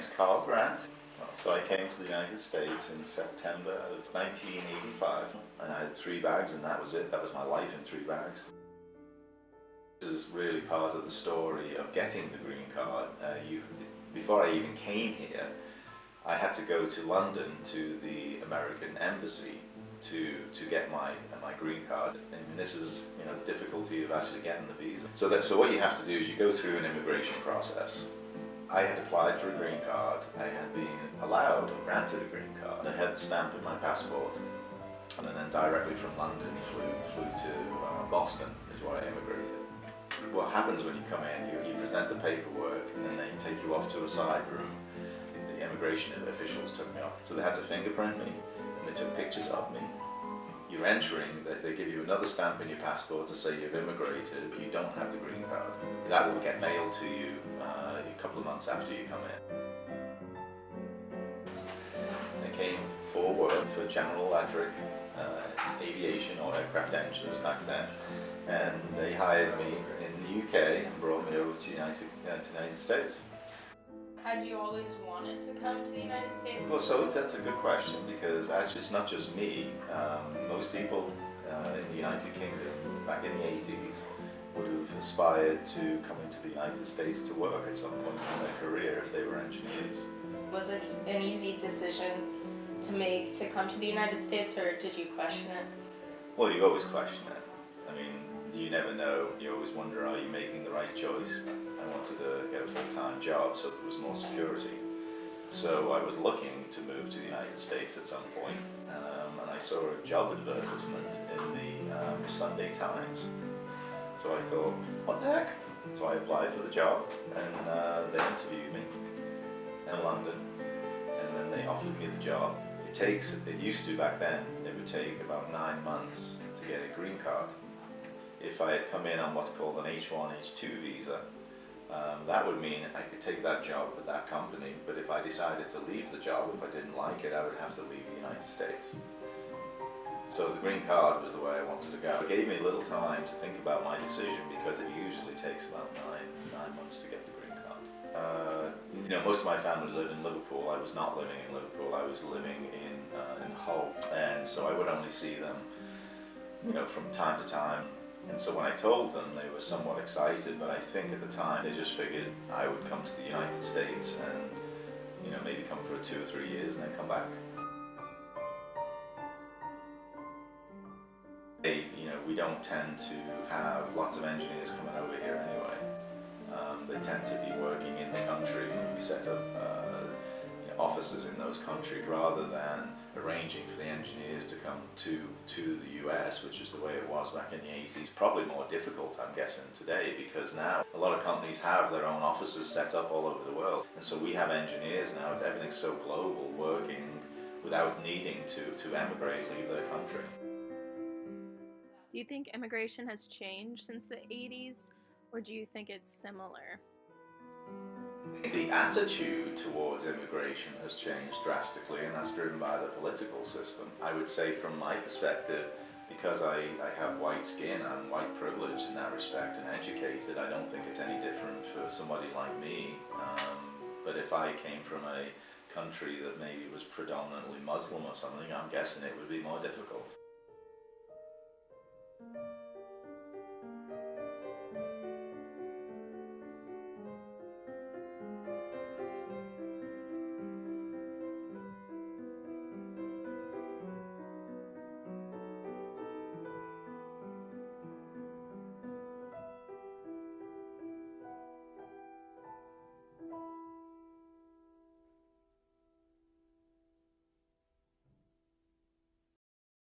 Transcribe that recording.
name's Carl Grant. So I came to the United States in September of 1985, and I had 3 bags, and that was it. That was my life in 3 bags. This is really part of the story of getting the green card. Before I even came here, I had to go to London to the American embassy to get my green card, and this is the difficulty of actually getting the visa. So what you have to do is you go through an immigration process. I had applied for a green card. I had been allowed or granted a green card. I had the stamp in my passport, and then directly from London flew to Boston is where I immigrated. What happens when you come in, you present the paperwork, and then they take you off to a side room. The immigration officials took me off. So they had to fingerprint me, and they took pictures of me. You're entering, they give you another stamp in your passport to say you've immigrated, but you don't have the green card. That will get mailed to you a couple of months after you come in. I came for work for General Electric, aviation or aircraft engines back then, and they hired me in the UK and brought me over to the United States. Had you always wanted to come to the United States? Well, so that's a good question, because actually it's not just me. Most people in the United Kingdom back in the 80s would have aspired to come into the United States to work at some point in their career if they were engineers. Was it an easy decision to make to come to the United States, or did you question it? Well, you always question it. I mean, you never know. You always wonder, are you making the right choice? I wanted to get a full-time job, so there was more security. So I was looking to move to the United States at some point, and I saw a job advertisement in the Sunday Times. So I thought, what the heck? So I applied for the job, and they interviewed me in London, and then they offered me the job. It used to back then, it would take about 9 months to get a green card. If I had come in on what's called an H1, H2 visa, that would mean I could take that job with that company, but if I decided to leave the job, if I didn't like it, I would have to leave the United States. So the green card was the way I wanted to go. It gave me a little time to think about my decision, because it usually takes about nine months to get the green card. Most of my family live in Liverpool. I was not living in Liverpool. I was living in Hull, and so I would only see them, from time to time. And so when I told them, they were somewhat excited, but I think at the time they just figured I would come to the United States and maybe come for 2 or 3 years and then come back. We don't tend to have lots of engineers coming over here anyway. They tend to be working in the country, and we set up offices in those countries rather than arranging for the engineers to come to the US, which is the way it was back in the 80s. Probably more difficult, I'm guessing, today, because now a lot of companies have their own offices set up all over the world, and so we have engineers now. Everything's so global, working without needing to emigrate, leave their country. Do you think immigration has changed since the 80s, or do you think it's similar? The attitude towards immigration has changed drastically, and that's driven by the political system. I would say from my perspective, because I have white skin, I'm white privileged in that respect and educated, I don't think it's any different for somebody like me. But if I came from a country that maybe was predominantly Muslim or something, I'm guessing it would be more difficult.